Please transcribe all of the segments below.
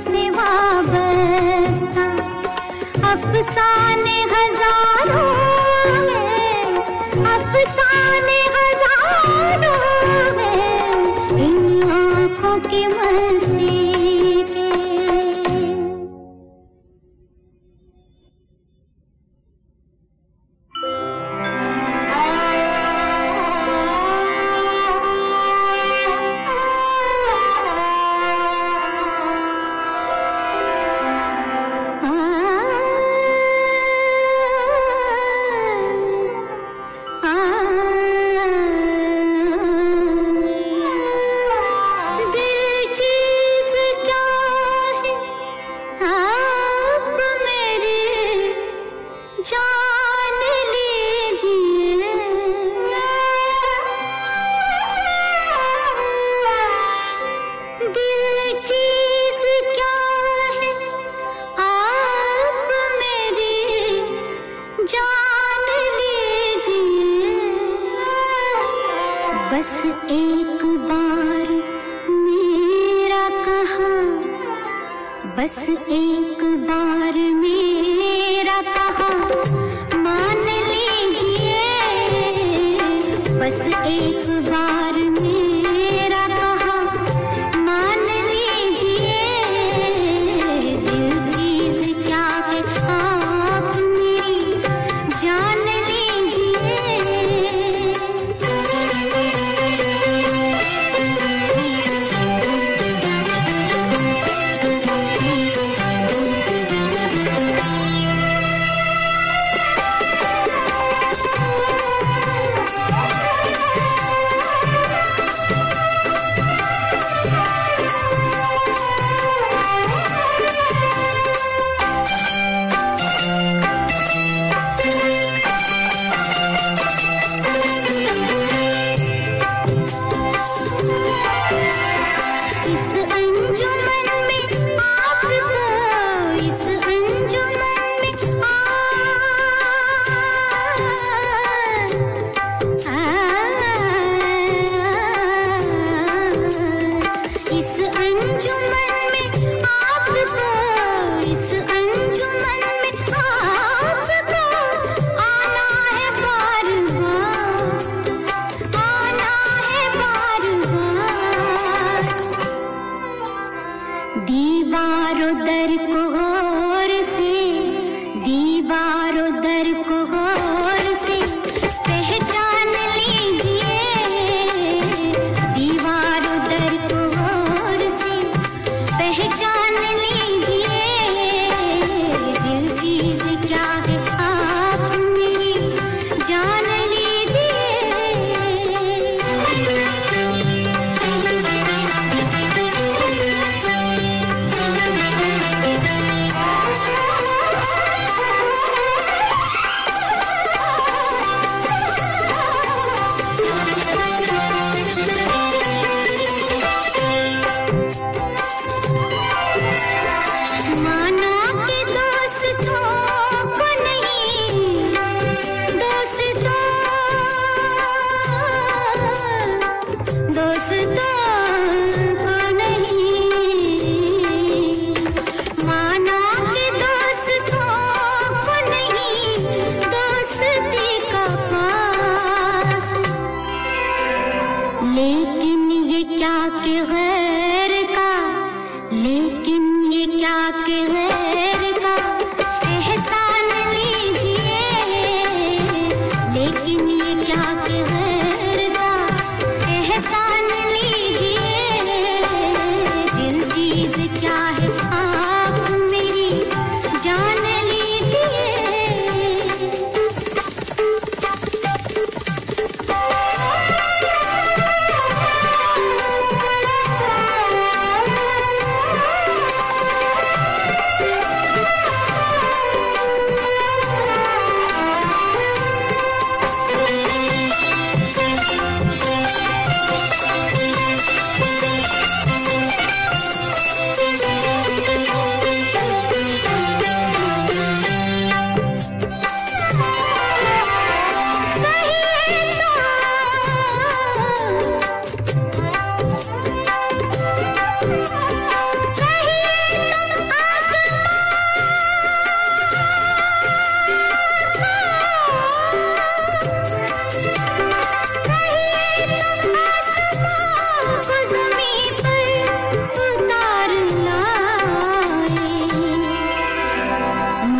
से वाबस्ता, अफसाने हजारों हैं, अफसाने हजारों हैं, इन आँखों की मस्ती के। बस एक बार मेरा कहा, बस एक बार मेरा कहा मान लीजिए, बस एक बार मेरा कहा मान लीजिए, दिल चीज क्या है आप मेरी जान लीजिए।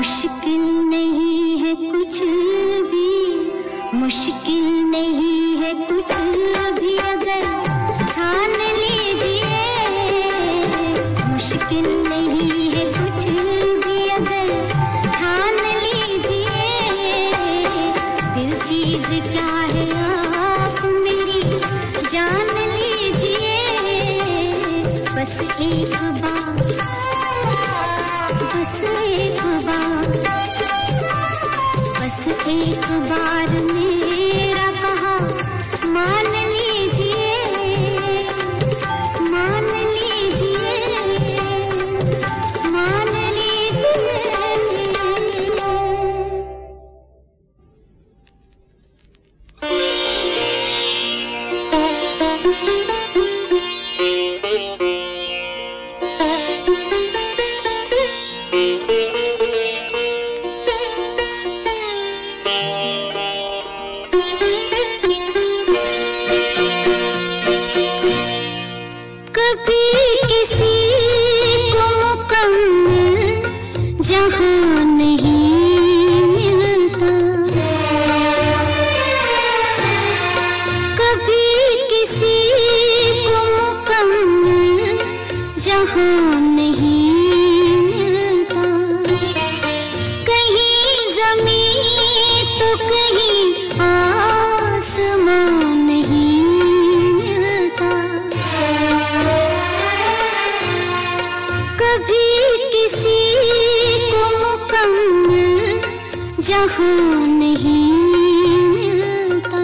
मुश्किल नहीं है कुछ भी, मुश्किल नहीं है कुछ भी अगर ठान लीजिए। मुश्किल नहीं है कुछ भी अगर ठान लीजिए। दिल चीज क्या है आप मेरी जान लीजिए। बस एक बार, बस एक बार, बस एक बार मेरा कहा मान लीजिए, मान लीजिए, मान लीजिए। जहाँ नहीं मिलता, कभी किसी को मुकम्मल जहाँ नहीं मिलता। कहीं ज़मीन तो कहीं आसमान नहीं मिलता। कभी किसी जहाँ नहीं मिलता।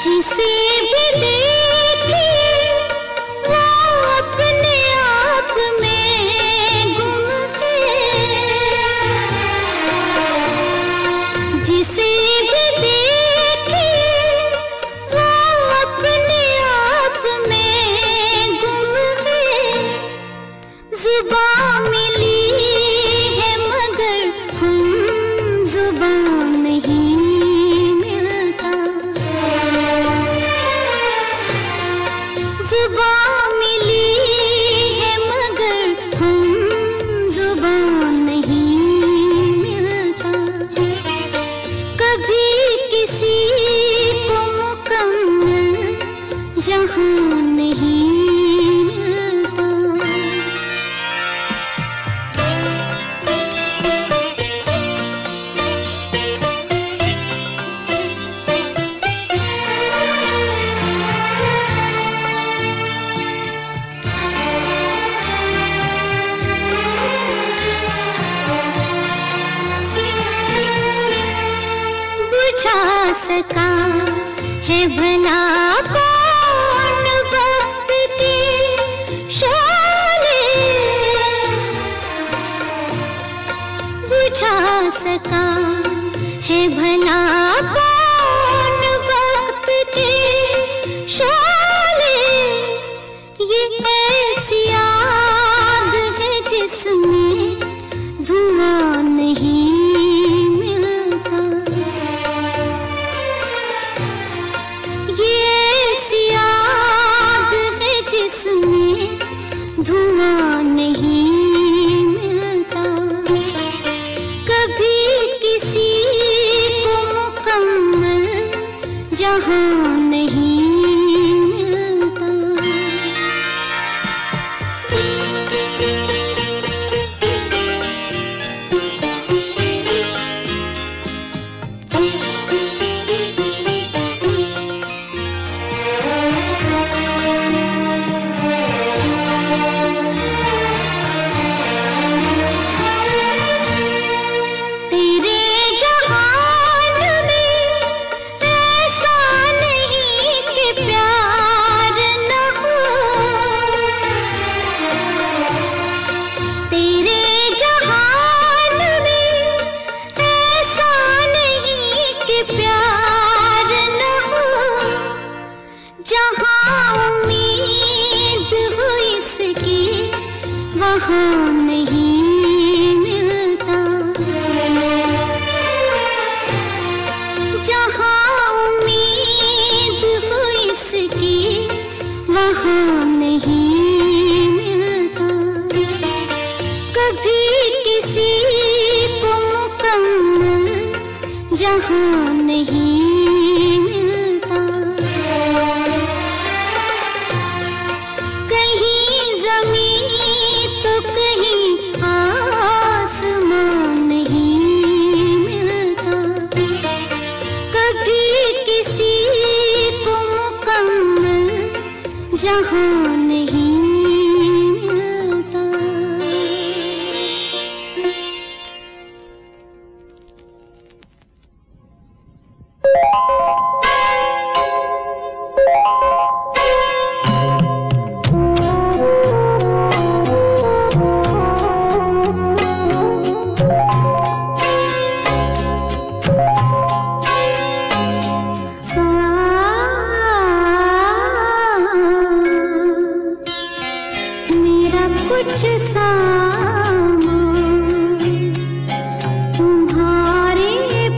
जिसे भी देखे वो अपने आप में गुम है। जिसे भी देखे वो अपने आप में गुम है। जुबान मिली है मगर हम जुबान नहीं मिलता। जुबान मिली है मगर हम जुबान नहीं मिलता। कभी किसी को मुकम्मल जहाँ नहीं मिलता। बुझा सका है भला कौन वक्त के शोले। बुझा सका है भला कौन वक्त के शोले। ये ऐसी आग है जिसमें धुआं नहीं मिलता। ये ऐसी आग है जिसमें धुआं नहीं मिलता। कभी किसी को मुकम्मल जहाँ नहीं मिलता। वहाँ नहीं जहाँ नहीं मिलता। कहीं ज़मीन तो कहीं आसमान नहीं मिलता। कभी किसी को मुकम्मल जहाँ नहीं मिलता। मेरा कुछ सामान तुम्हारे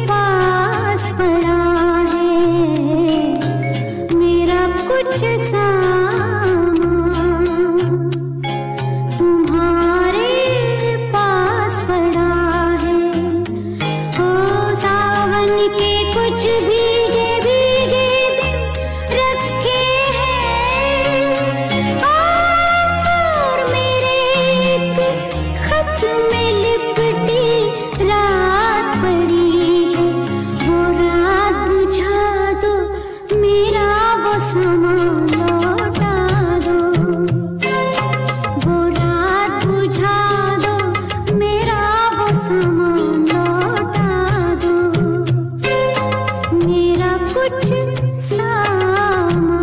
पास पड़ा है। मेरा कुछ सामान तुम्हारे पास पड़ा है। हो सावन के कुछ भीगे भीगे दिन रखे हैं। और मेरे एक खत में लिपटी रात पड़ी है। वो रात बुझा दो, मेरा वो समा लौटा दो। वो रात बुझा दो, मेरा वो समा लौटा दो। मेरा कुछ सामान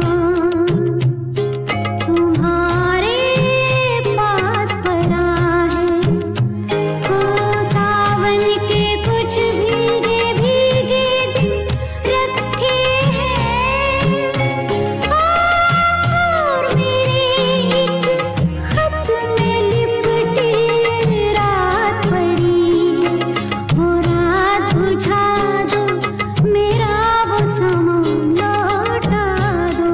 तुम्हारे पास पड़ा है। हो सावन के कुछ भीगे भीगे दिन रखे हैं। और मेरे एक खत में लिपटी रात पड़ी है। वो रात बुझा दो, मेरा वो समा लौटा दो।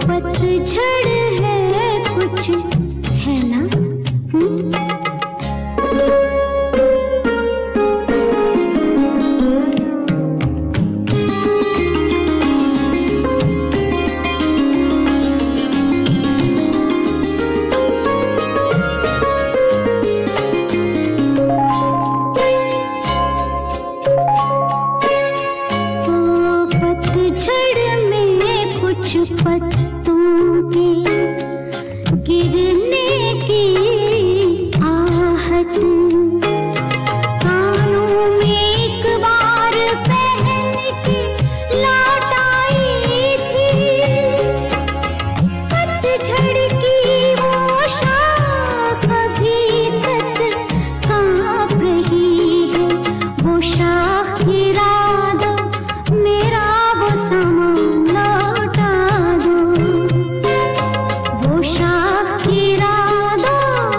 पतझड़ है कुछ है ना। पतझड़ में कुछ पत्तों के गिरने की आहट कानों में एक बार पहन के लौट आई थी। पतझड़ की वो शाख अभी तक कांप रही है। वो शाख गिरा दो, मेरा वो समा लौटा दो। वो शाख गिरा दो,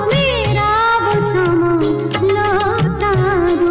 मेरा वो समा लौटा दो।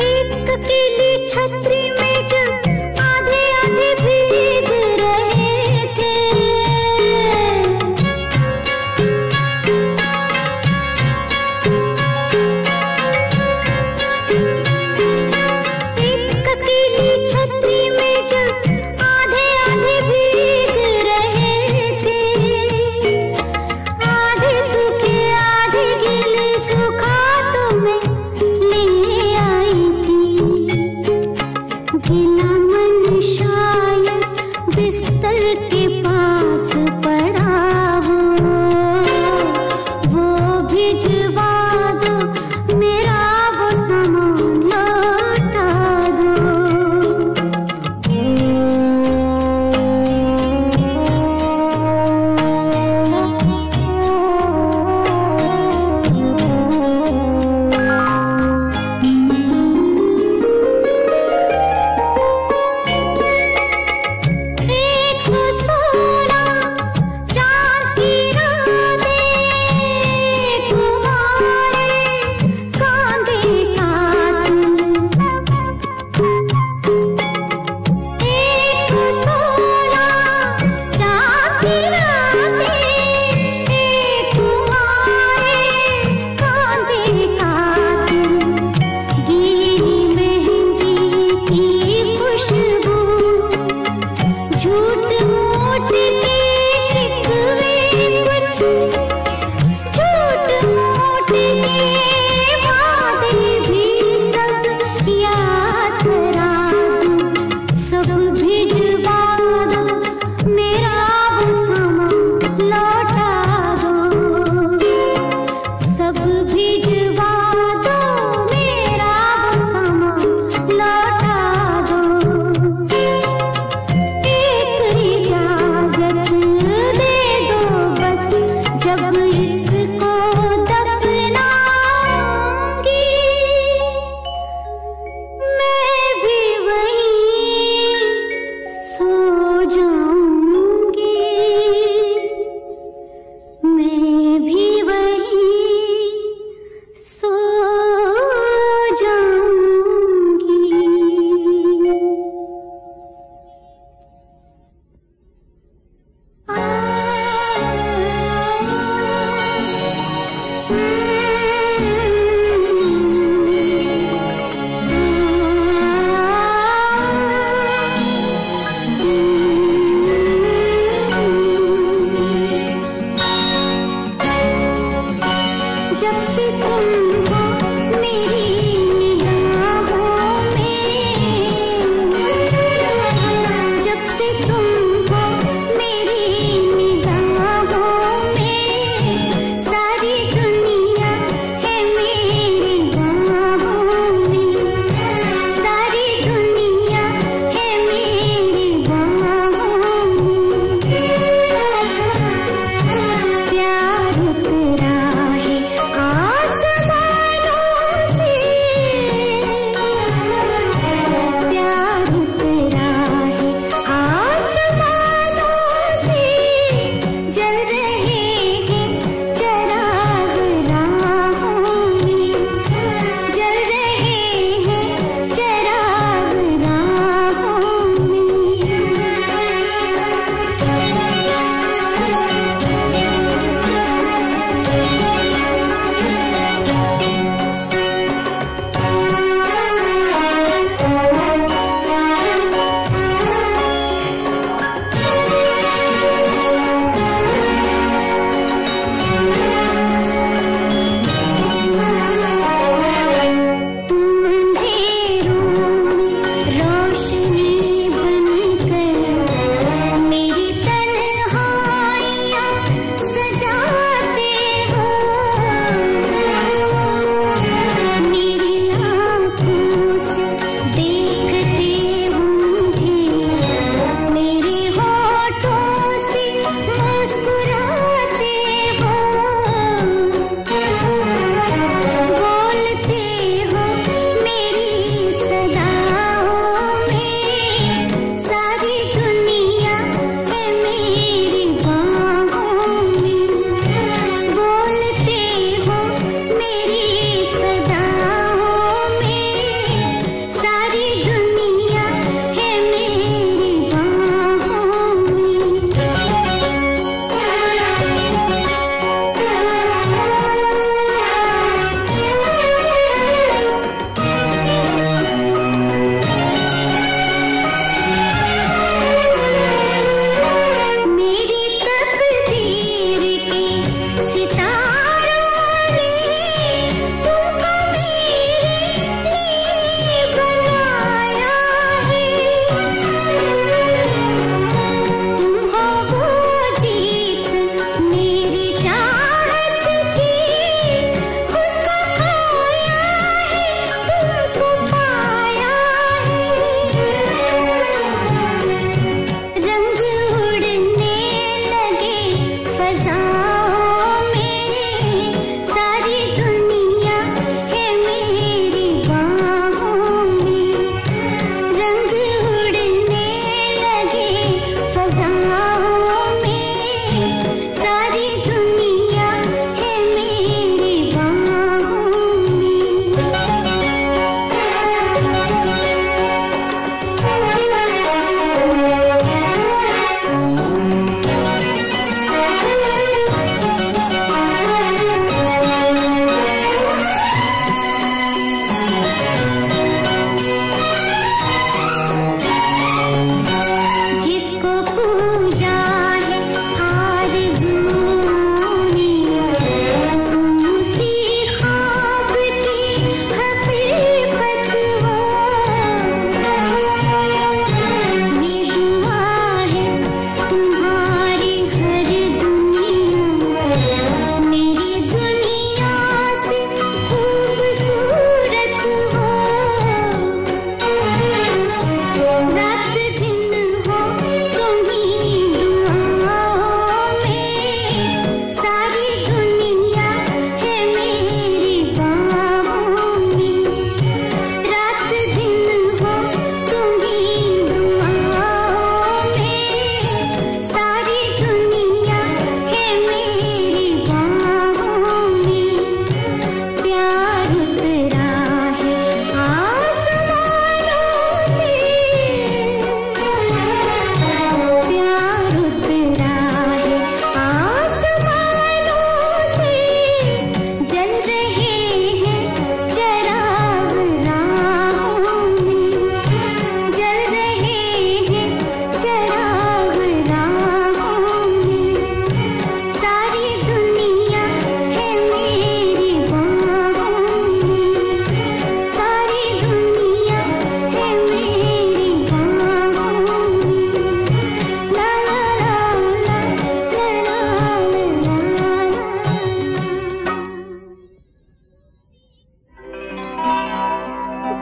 एक अकेली छतरी में जब आधे आधे भीग रहे थे। एक अकेली छतरी में जब आधे आधे भीग रहे थे। आधे सूखे आधे गीले सूखा तो मैं ले आई थी। गीला मन शायद बिस्तर के पास पड़ा हो। वो भिजवा दो, मेरा वो सामान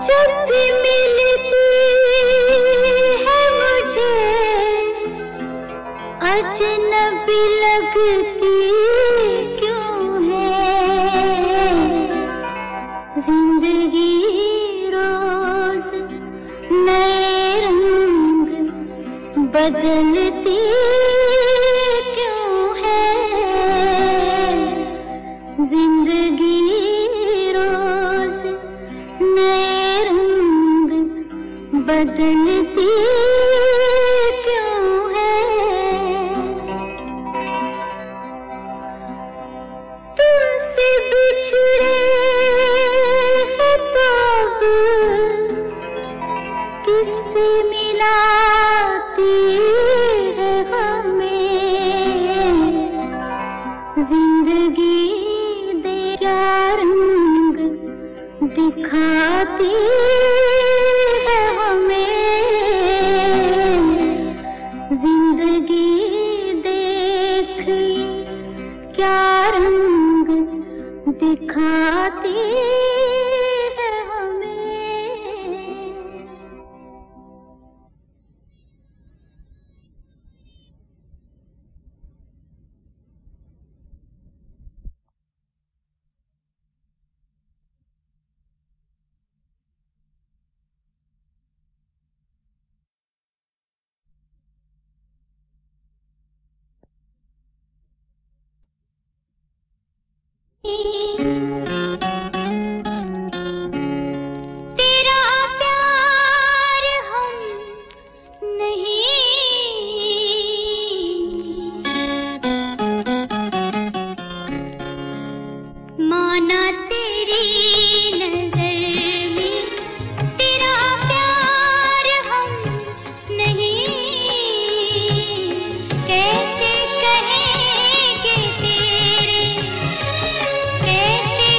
जब भी मिलती है मुझे अजनबी लगती क्यों है। जिंदगी रोज नए रंग बदलती क्यों है। जिंदगी रोज नए रंग बदलती क्यों है। तुमसे बिछड़े हैं तो अब किससे मिलाती है हमें। जिंदगी दे क्या रंग दिखाती है हमें। जिंदगी देख क्या रंग दिखाती है हमें। तेरा प्यार हम नहीं माना तेरी नजर में। तेरा प्यार हम नहीं कैसे कहेंगे तेरे कैसे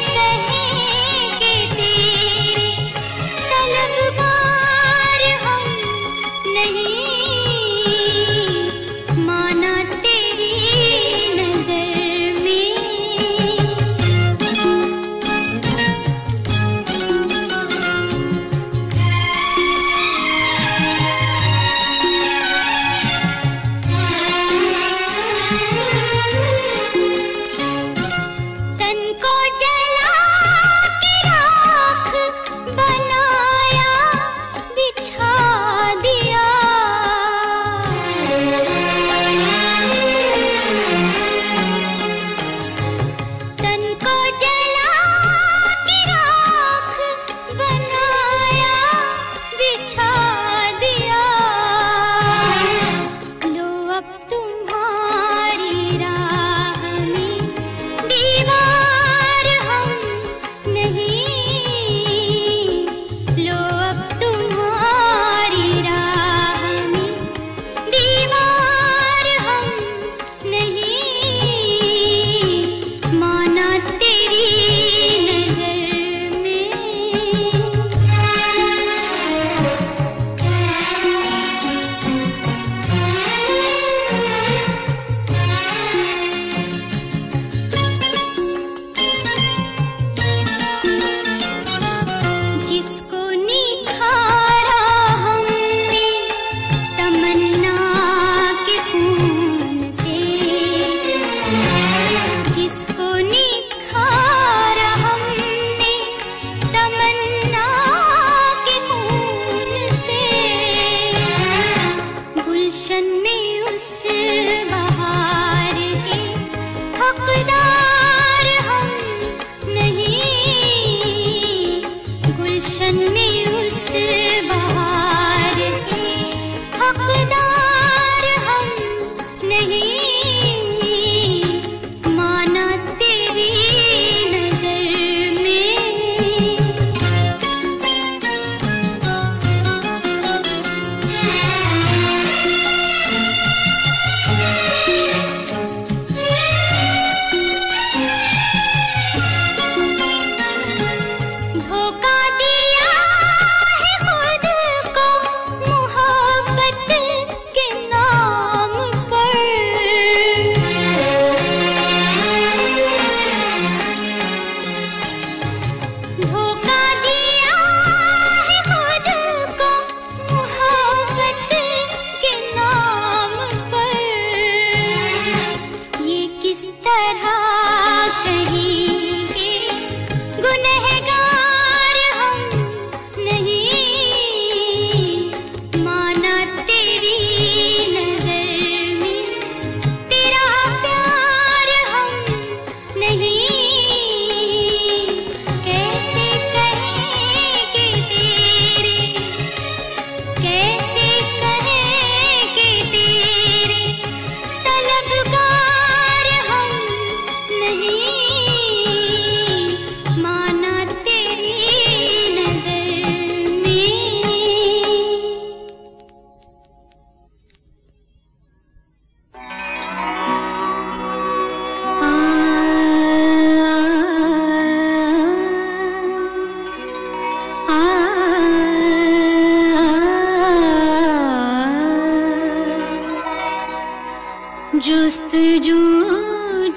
जुस्तजू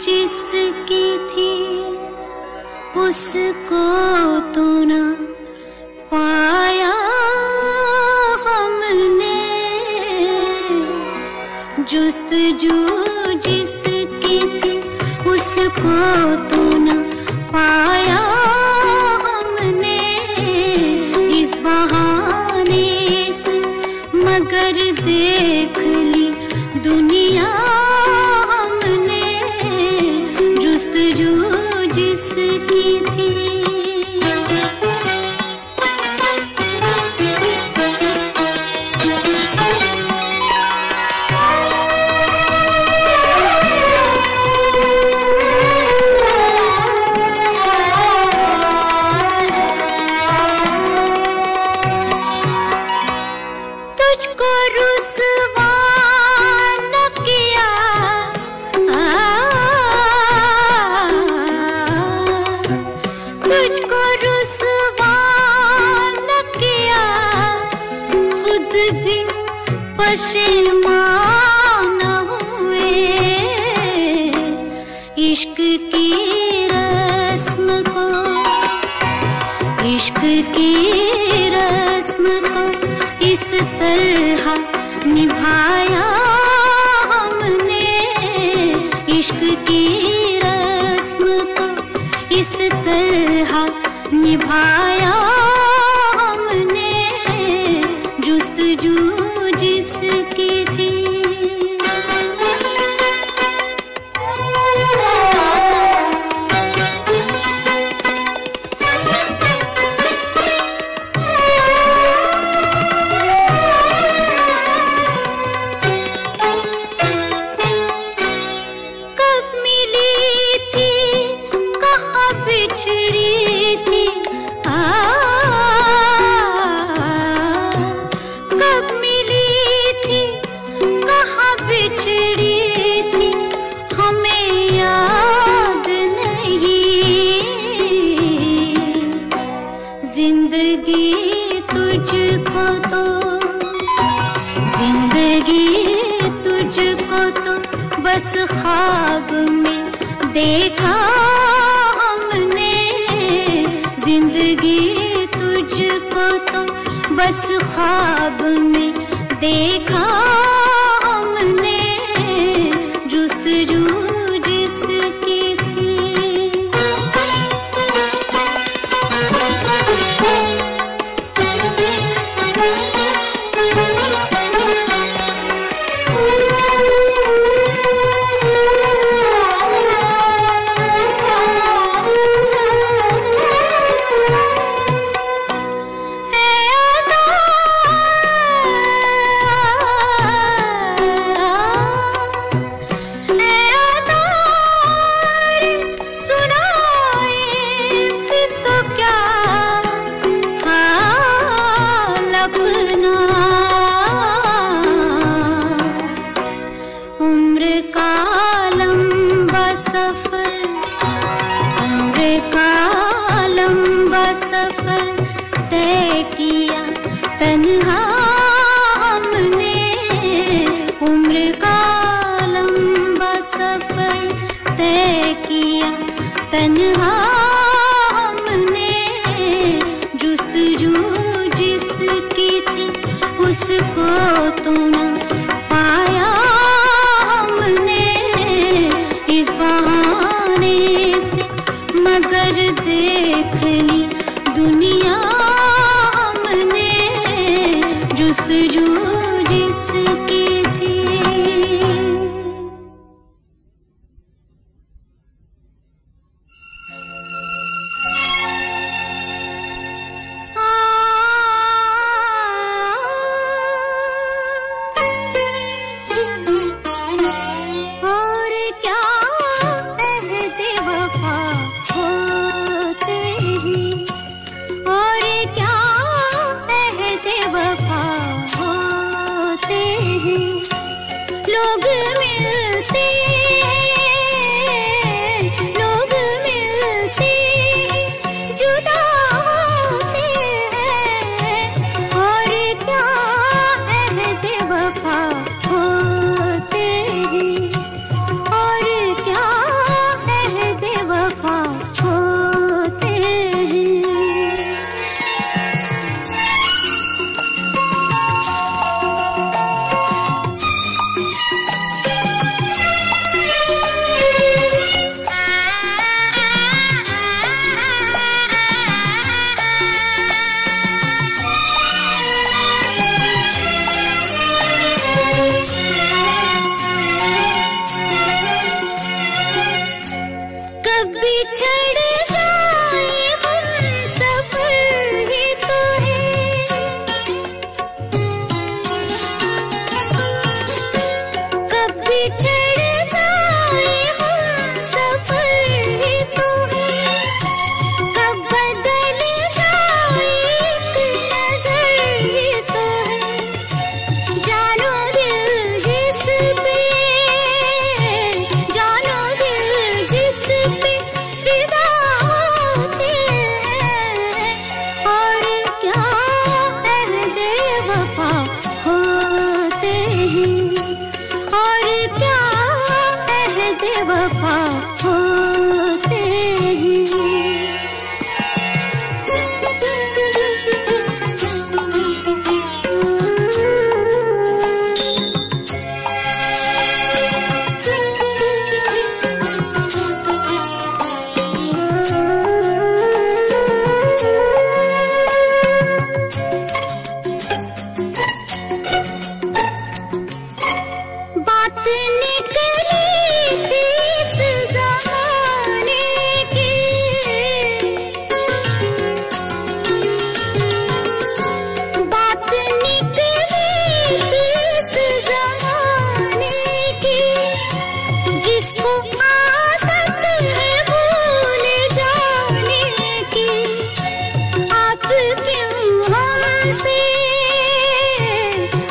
जिसकी थी उसको तो न पाया हमने, जुस्तजू जिसकी थी उसको तो न पाया हमने, इस बहाने से मगर देख ली दुनिया हमने, जुस्तजू जिसकी थी। तुझको रुसवा न किया, तुझको रुसवा न किया, खुद भी पशेमान हुए, इश्क की रस्म को, इश्क की रस्म को इस तरह निभाया हमने, इश्क की रस्म को इस तरह निभाया हमने, जुस्तजू जिसकी थी। बिछड़ी थी कब मिली थी, कहाँ बिछड़ी थी, हमें याद नहीं, जिंदगी तुझको तो, जिंदगी तुझको तो बस ख्वाब में देखा हमने, जिंदगी तुझको तो बस ख्वाब में देखा हमने, जुस्तजू जिसकी थी। उम्र का लंबा सफर, उम्र का लंबा सफर तय किया तन्हा हमने, उम्र का लंबा सफर तय किया तन्हा हमने, जुस्तजू जिसकी थी उसको तो न पाया हमने, इस बहाने से मगर देख ली दुनिया हमने, जुस्तजू जिसकी थी। लोग मिलते जुदा होते हैं, और क्या अहद वफा होते हैं, से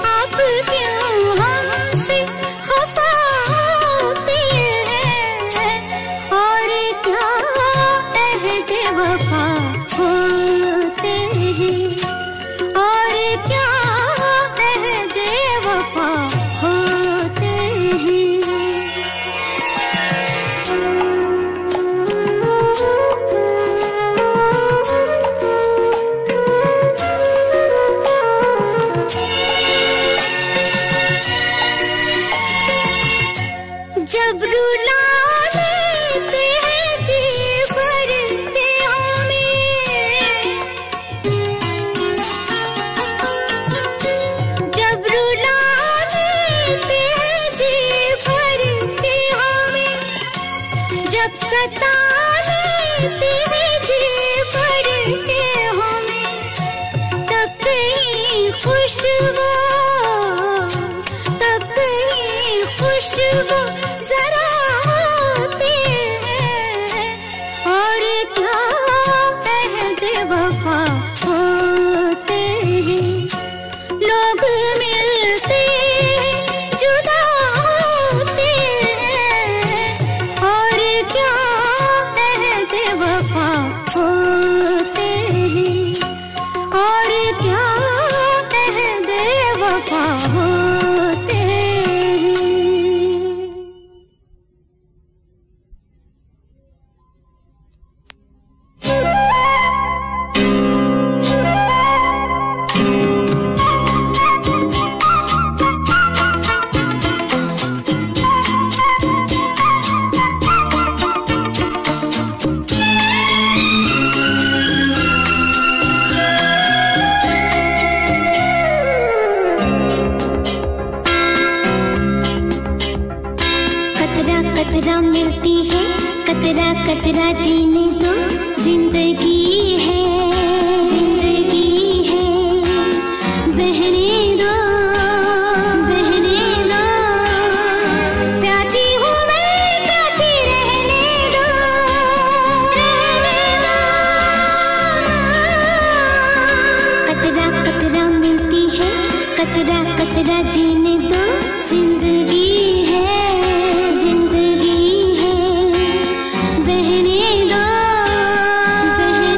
आप क्यों हमसे खफा होते हैं, और क्या अहद वफा होते हैं, और क्या अहद वफा होते हैं। जब रुला देते हैं जी भरते हमें, जब रुला देते हैं जी भरते हमें, जब सता देते हैं जी भरते हमें, तब कहीं खुशबू, तब कहीं खुशबू जरा होती है, और क्या अहद वफा होते हैं। लोग मिलते जुदा होते हैं, और क्या अहद वफा होते हैं, और क्या अहद वफा होते हैं। कतरा कतरा मिलती है, कतरा कतरा जीने दो, जिंदगी है, जिंदगी है, बहने दो, बहने दो, प्यासी हूँ मैं, प्यासी रहने दो, रहने दो। कतरा कतरा मिलती है, कतरा कतरा जीने दो, जिंदगी है, जिंदगी है, बहने दो, बहने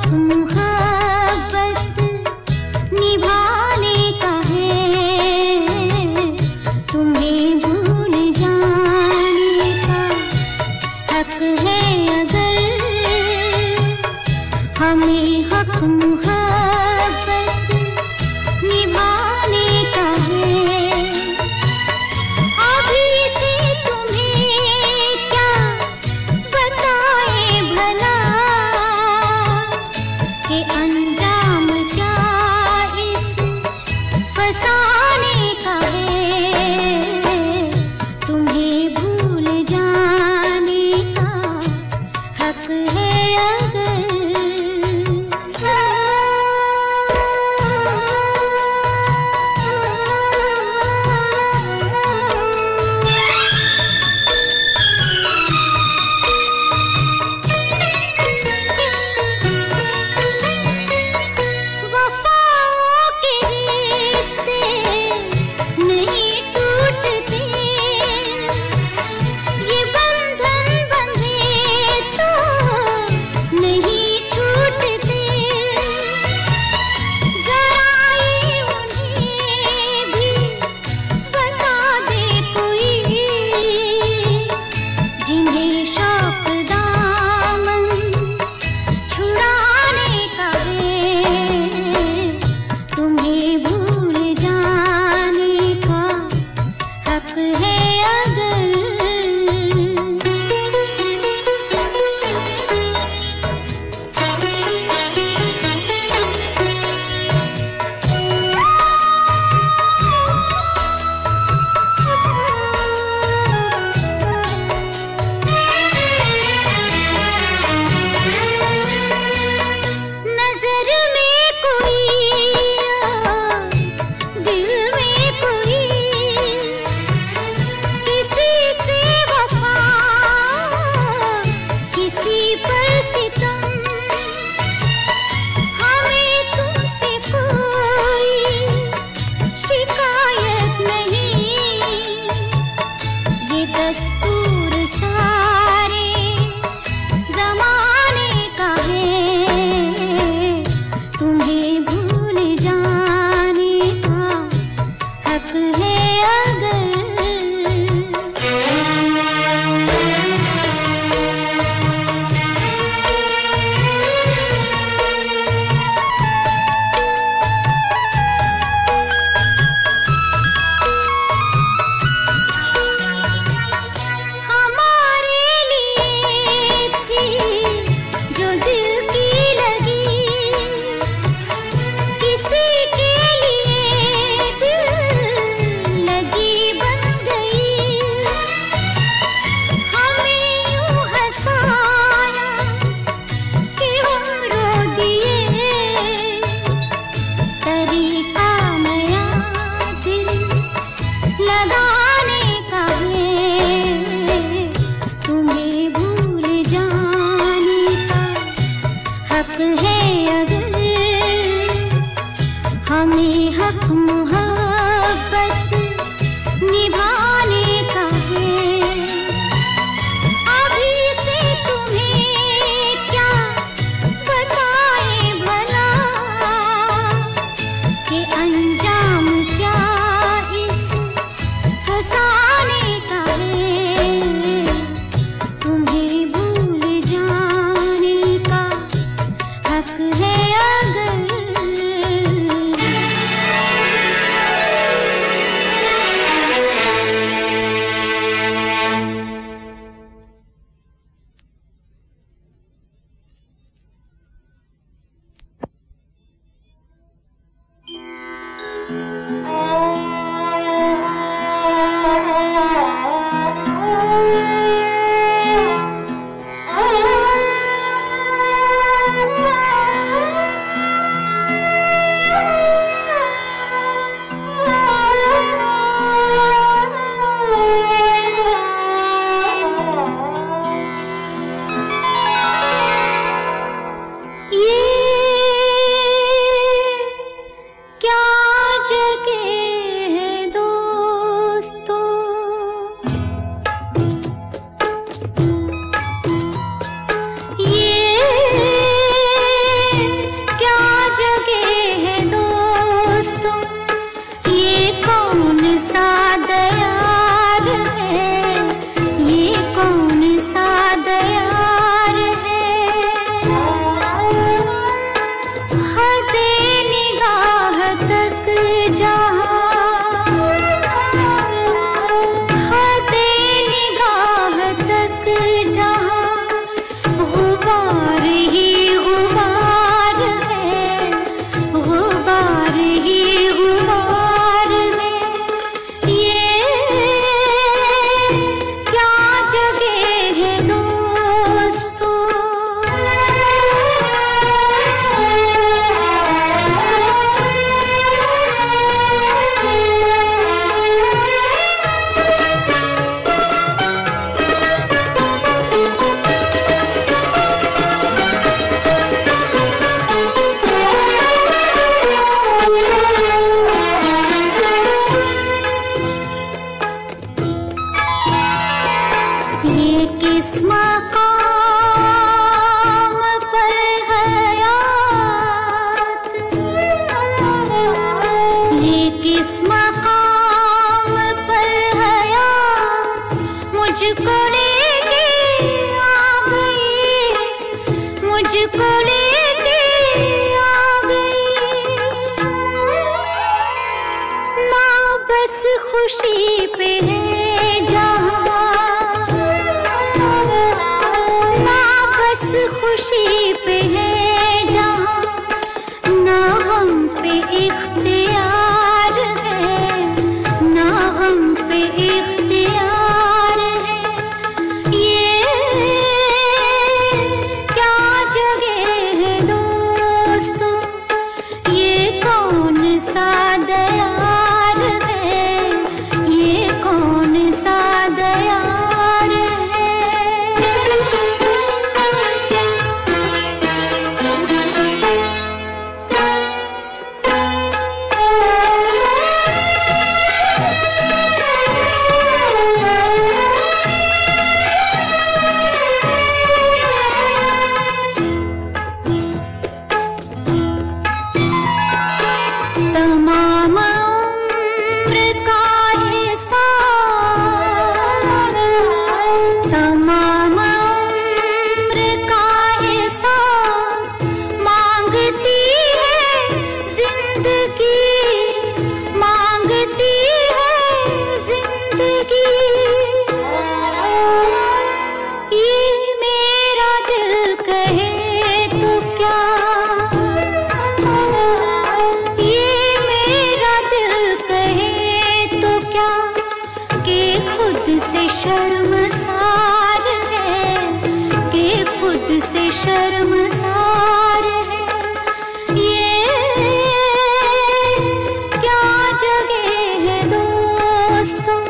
हक मोहब्बत निभाने का है, तुम्हें भूल जाने का हक है अगर हमें हक मोहब्बत निभाने का है। अभी से तुम्हें क्या बताएं भला कि अंजाम क्या इस फसाने का है, तुम्हें भूल जाने का हक है अगर। हमें हक मोहब्बत निभाने का है। अभी से तुम्हें क्या बताएं भला कि अंजाम क्या इस फसाने का है, तुम्हें भूल जाने का हक है अगर। मुझको लेके आ गई। माँ बस खुशी पे है जहाँ, माँ बस खुशी पे है जहाँ, ना हम पे इख्तियार है, ना हम पे इख्तियार है। ये क्या जगह है दोस्तों, ये कौन सा दयार है, ये कौन सा दयार है। तमाम उम्र का हिसाब, तमाम उम्र का हिसाब मांगती है जिंदगी, मांगती है जिंदगी। ये मेरा दिल कहे तो क्या, खुद से शर्मसार है, कि खुद से शर्मसार है। ये क्या जगह है दोस्तों,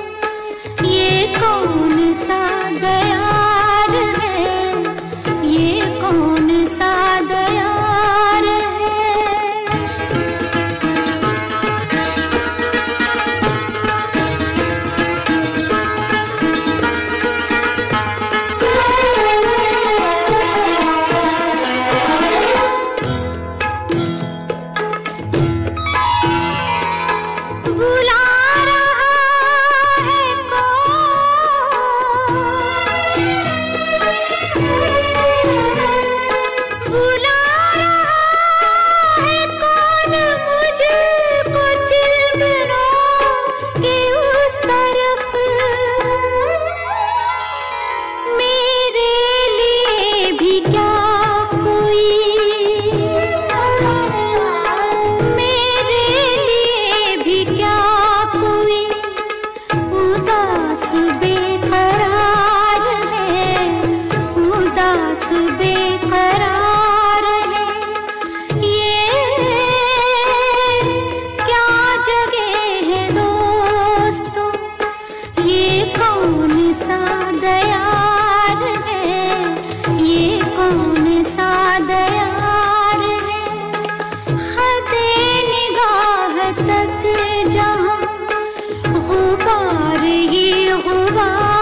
ये कौन सा दयार है, ये कौन सा दयार है। तक जहाँ गुबार ही गुबार